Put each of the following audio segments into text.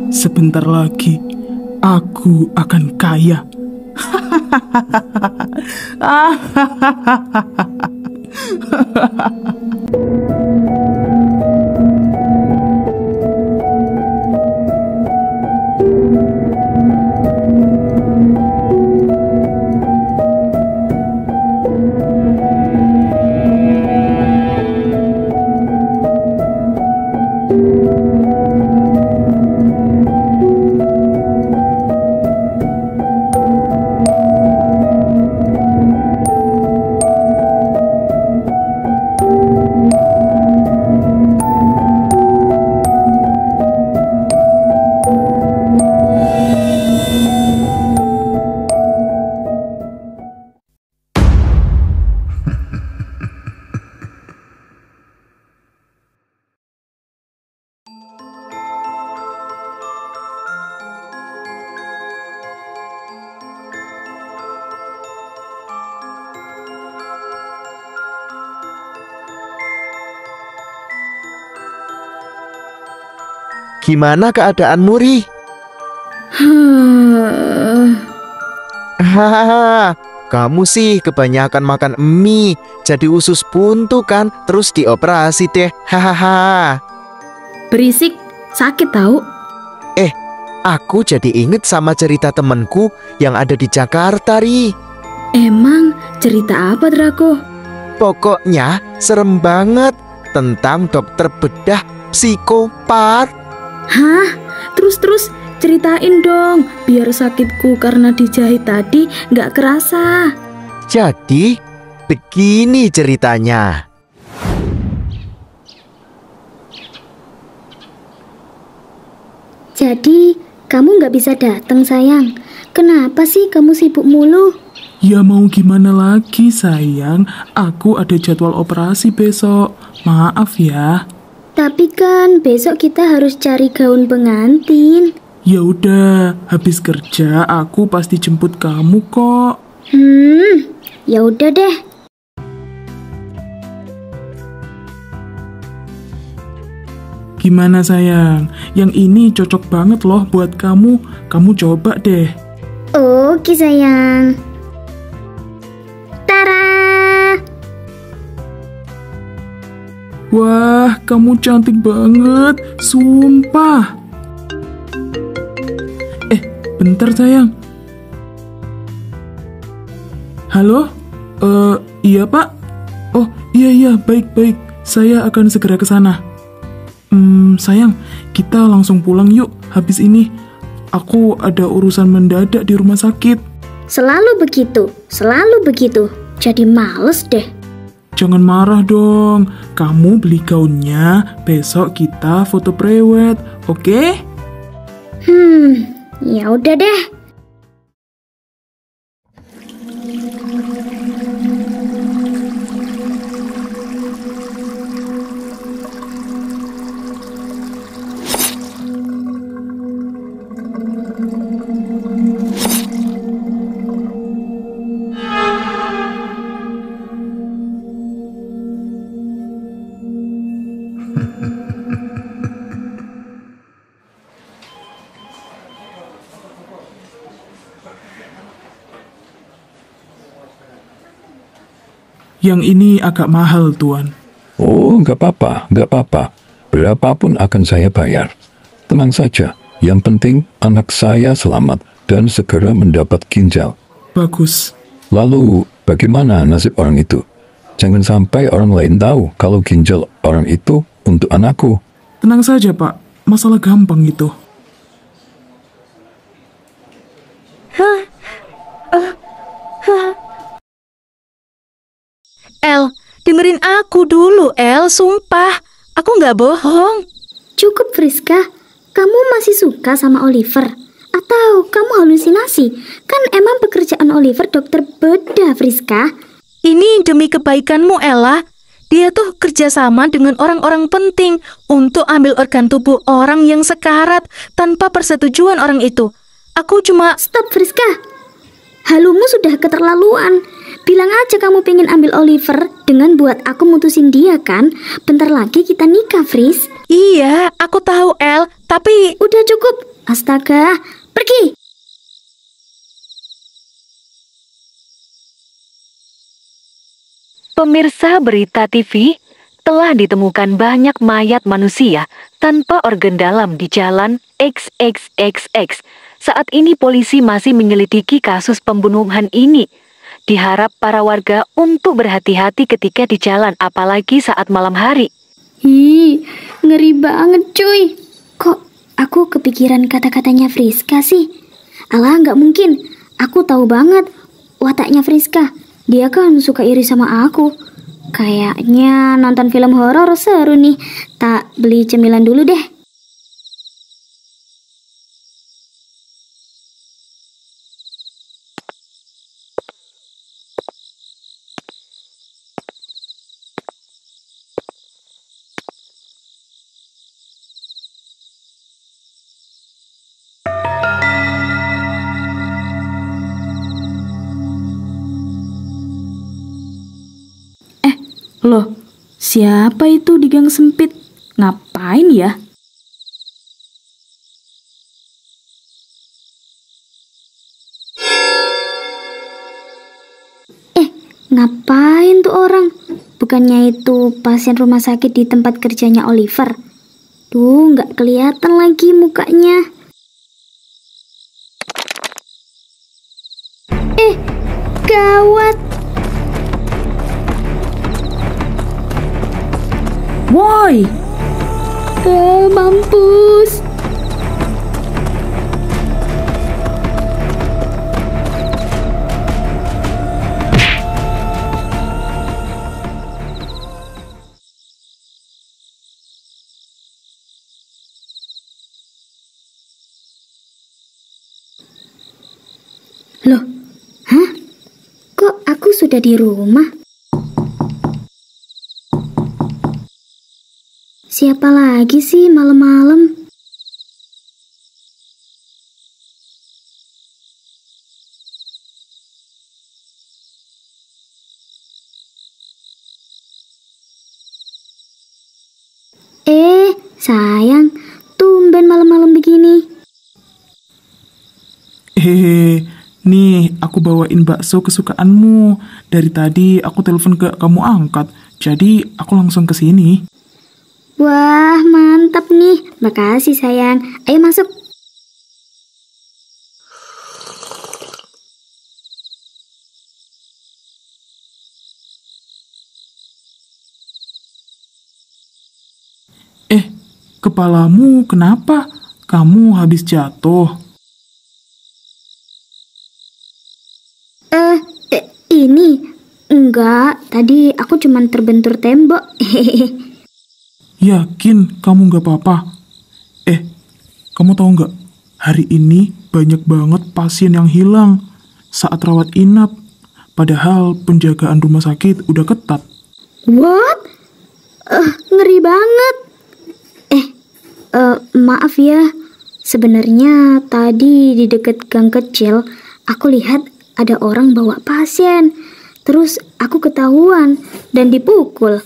Sebentar lagi aku akan kaya. Gimana keadaanmu, Ri? Hahaha, kamu sih kebanyakan makan mie, jadi usus buntu kan, terus dioperasi deh. Hahaha. Berisik, sakit tahu. Aku jadi inget sama cerita temenku yang ada di Jakarta, Ri. Emang cerita apa, Drago? Pokoknya serem banget, tentang dokter bedah psikopat. Hah? Terus ceritain dong, biar sakitku karena dijahit tadi nggak kerasa. Jadi begini ceritanya. Jadi, kamu nggak bisa datang, sayang. Kenapa sih kamu sibuk mulu? Ya mau gimana lagi sayang, aku ada jadwal operasi besok. Maaf ya. Tapi kan besok kita harus cari gaun pengantin. Ya udah, habis kerja aku pasti jemput kamu kok. Ya udah deh. Gimana sayang? Yang ini cocok banget loh buat kamu. Kamu coba deh. Oke, sayang. Tara! Wah, kamu cantik banget. Sumpah. Bentar sayang. Halo? Iya pak? Oh, iya, baik. Saya akan segera ke sana. Sayang, kita langsung pulang yuk. Habis ini, aku ada urusan mendadak di rumah sakit. Selalu begitu. Jadi males deh. Jangan marah dong. Kamu beli gaunnya, besok kita foto prewed, oke? Ya udah deh. Yang ini agak mahal, Tuan. Oh, nggak apa-apa. Berapapun akan saya bayar. Tenang saja, yang penting anak saya selamat dan segera mendapat ginjal. Bagus. Lalu, bagaimana nasib orang itu? Jangan sampai orang lain tahu kalau ginjal orang itu untuk anakku. Tenang saja, Pak. Masalah gampang itu. El, dengerin aku dulu, El. Sumpah, aku nggak bohong. Cukup, Friska. Kamu masih suka sama Oliver? Atau kamu halusinasi? Kan emang pekerjaan Oliver dokter bedah, Friska. Ini demi kebaikanmu, Ella. Dia tuh kerjasama dengan orang-orang penting untuk ambil organ tubuh orang yang sekarat tanpa persetujuan orang itu. Aku cuma... Stop, Friska. Halumu sudah keterlaluan. Bilang aja kamu pengen ambil Oliver dengan buat aku mutusin dia kan. Bentar lagi kita nikah, Fris. Iya, aku tahu El, tapi Udah cukup. Astaga, pergi. Pemirsa Berita TV, telah ditemukan banyak mayat manusia tanpa organ dalam di jalan XXXX. Saat ini polisi masih menyelidiki kasus pembunuhan ini. Diharap para warga untuk berhati-hati ketika di jalan, apalagi saat malam hari. Ih, ngeri banget cuy. Kok aku kepikiran kata-katanya Friska sih? Alah, nggak mungkin. Aku tahu banget wataknya Friska. Dia kan suka iri sama aku. Kayaknya nonton film horor seru nih. Tak beli cemilan dulu deh. Loh, siapa itu di gang sempit? Ngapain ya? Ngapain tuh orang? Bukannya itu pasien rumah sakit di tempat kerjanya Oliver? Tuh, nggak kelihatan lagi mukanya. Gawat. Woi, Mampus. Loh, hah? Kok aku sudah di rumah? Siapa lagi sih malam-malam? Sayang, tumben malam-malam begini. Hehe, nih aku bawain bakso kesukaanmu. Dari tadi aku telepon ke kamu angkat, jadi aku langsung ke sini. Wah, mantap nih. Makasih sayang. Ayo masuk. Kepalamu kenapa? Kamu habis jatuh. Ini enggak. Tadi aku cuman terbentur tembok. Yakin kamu nggak apa-apa? Kamu tahu nggak? Hari ini banyak banget pasien yang hilang saat rawat inap. Padahal penjagaan rumah sakit udah ketat. What? Ngeri banget. Maaf ya. Sebenarnya tadi di dekat gang kecil aku lihat ada orang bawa pasien. Terus aku ketahuan dan dipukul.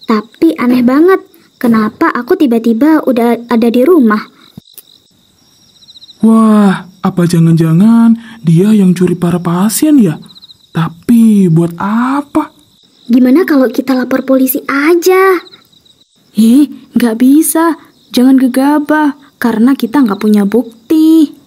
Tapi aneh banget. Kenapa aku tiba-tiba udah ada di rumah? Wah, apa jangan-jangan dia yang curi para pasien ya? Tapi buat apa? Gimana kalau kita lapor polisi aja? nggak bisa. Jangan gegabah, karena kita nggak punya bukti.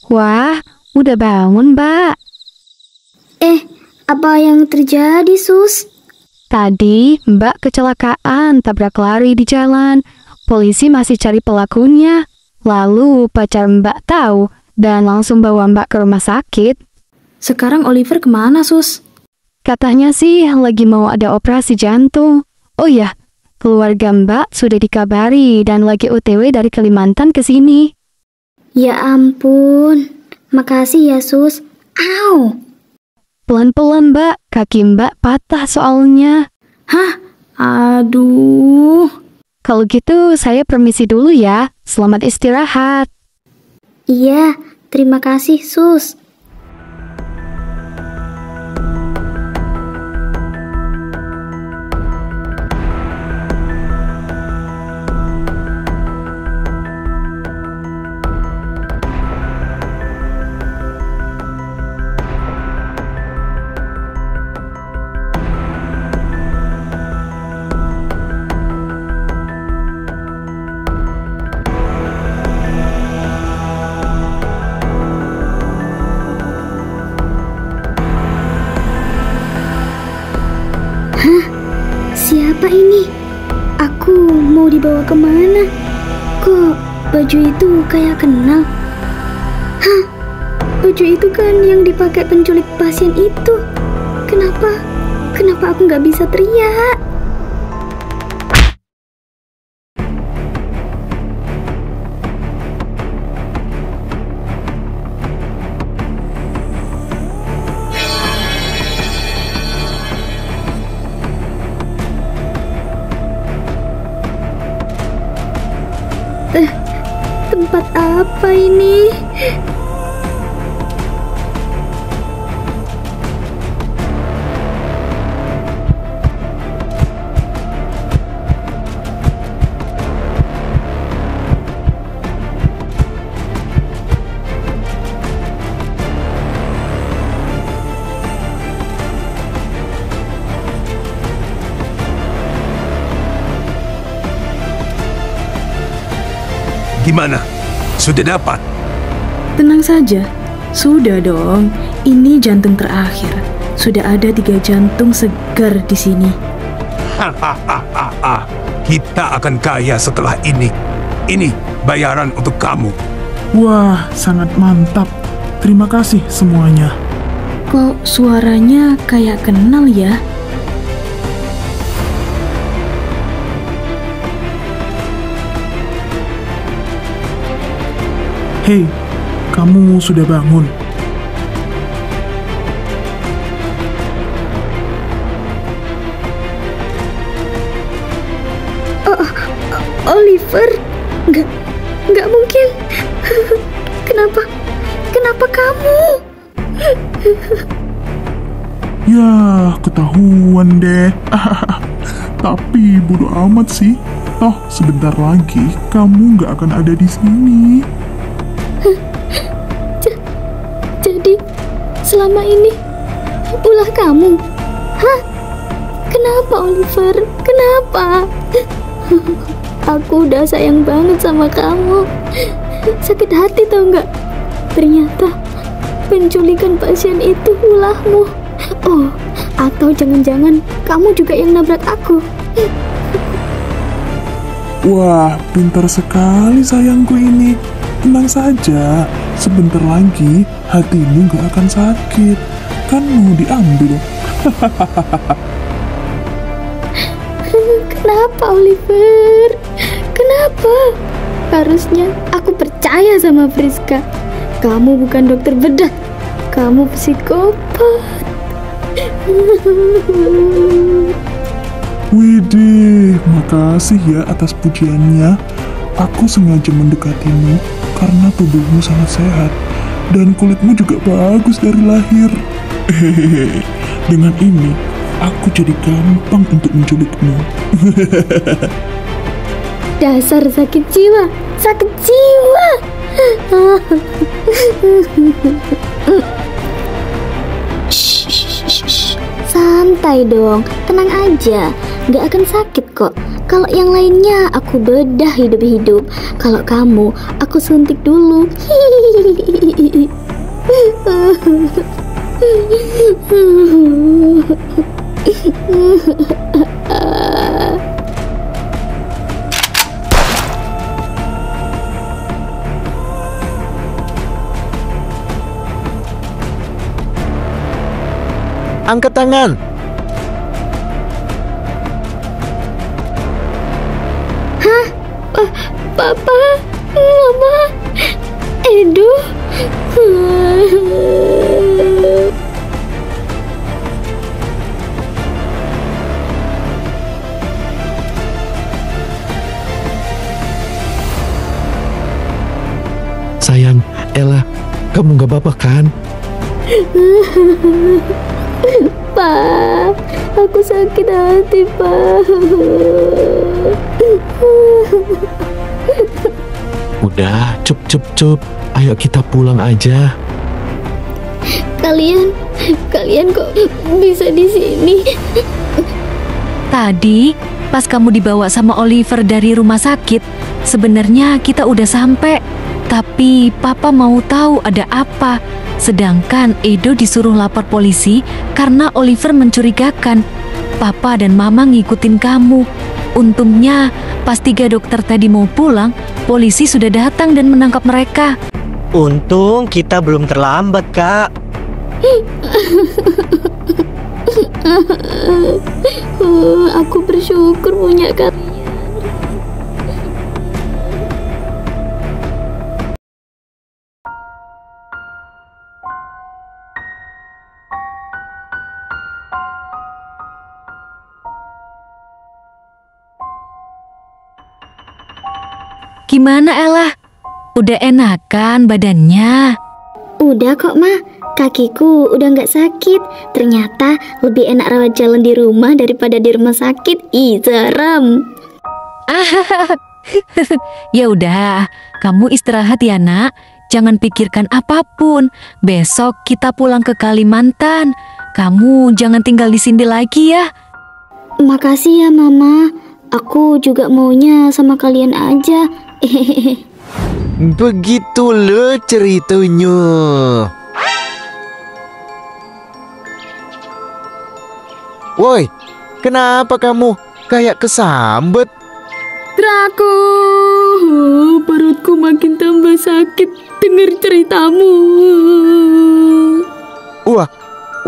Wah, udah bangun, Mbak. Apa yang terjadi, Sus? Tadi Mbak kecelakaan tabrak lari di jalan. Polisi masih cari pelakunya. Lalu pacar Mbak tahu dan langsung bawa Mbak ke rumah sakit. Sekarang Oliver kemana, Sus? Katanya sih lagi mau ada operasi jantung. Oh ya, keluarga Mbak sudah dikabari dan lagi OTW dari Kalimantan ke sini. Ya ampun, makasih ya sus. Au! Pelan-pelan Mbak, kaki Mbak patah soalnya. Hah? Aduh. Kalau gitu saya permisi dulu ya, selamat istirahat. Iya, terima kasih sus. Siapa ini? Aku mau dibawa kemana? Kok baju itu kayak kenal? Hah? Baju itu kan yang dipakai penculik pasien itu. Kenapa aku nggak bisa teriak? Tempat apa ini? Gimana? Sudah dapat? Tenang saja. Sudah dong. Ini jantung terakhir. Sudah ada 3 jantung segar di sini. Hahaha. Kita akan kaya setelah ini. Ini bayaran untuk kamu. Wah, sangat mantap. Terima kasih semuanya. Kok suaranya kayak kenal ya? Hei, kamu sudah bangun? Oliver, nggak mungkin. Kenapa kamu? Ya, ketahuan deh. Tapi bodo amat sih. Toh, sebentar lagi kamu nggak akan ada di sini. Jadi, selama ini ulah kamu? Hah? Kenapa Oliver? Kenapa? Aku udah sayang banget sama kamu. Sakit hati tau nggak? Ternyata penculikan pasien itu ulahmu. Oh, atau jangan-jangan kamu juga yang nabrak aku. Wah, pintar sekali sayangku ini. Tenang saja, sebentar lagi hatimu gak akan sakit. Kan mau diambil. Kenapa Oliver? Kenapa? Harusnya aku percaya sama Friska. Kamu bukan dokter bedah. Kamu psikopat. Widih, makasih ya atas pujiannya. Aku sengaja mendekatimu karena tubuhmu sangat sehat dan kulitmu juga bagus dari lahir. Hehehe, dengan ini aku jadi gampang untuk menculikmu. Dasar sakit jiwa, sakit jiwa. Shh, santai dong, tenang aja, gak akan sakit kok. Kalau yang lainnya aku bedah hidup-hidup. Kalau kamu, aku suntik dulu. angkat tangan. Papa, Mama, Edo. Sayang, Ella, kamu gak apa-apa kan? Pak, aku sakit hati, Pak. Udah, cup. Ayo kita pulang aja. Kalian kok bisa di sini? Tadi, pas kamu dibawa sama Oliver dari rumah sakit, sebenarnya kita udah sampai. Tapi Papa mau tahu ada apa. Sedangkan Edo disuruh lapor polisi karena Oliver mencurigakan. Papa dan Mama ngikutin kamu. Untungnya, pas 3 dokter tadi mau pulang, polisi sudah datang dan menangkap mereka. Untung kita belum terlambat, Kak. Aku bersyukur punya kalian. Gimana Ella? Udah enakan badannya? Udah kok, Ma. Kakiku udah nggak sakit. Ternyata lebih enak rawat jalan di rumah daripada di rumah sakit. Ih, serem. Ya udah, kamu istirahat ya, Nak. Jangan pikirkan apapun. Besok kita pulang ke Kalimantan. Kamu jangan tinggal di sini lagi ya. Makasih ya, Mama. Aku juga maunya sama kalian aja. Begitu loh ceritanya. Woi, kenapa kamu kayak kesambet? Draco, perutku makin tambah sakit dengar ceritamu.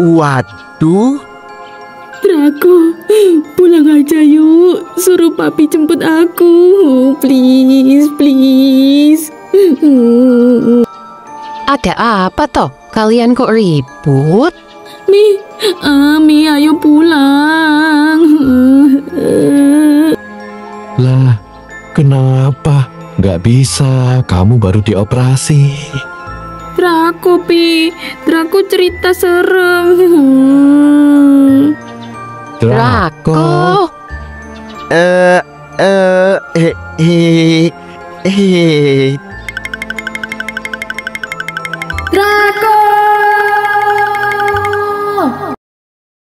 Waduh. Draco, pulang aja yuk. Suruh papi jemput aku. Please. Ada apa toh? Kalian kok ribut? Mi, ayo pulang. Lah, kenapa? Gak bisa, kamu baru dioperasi. Draco cerita serem. Draco.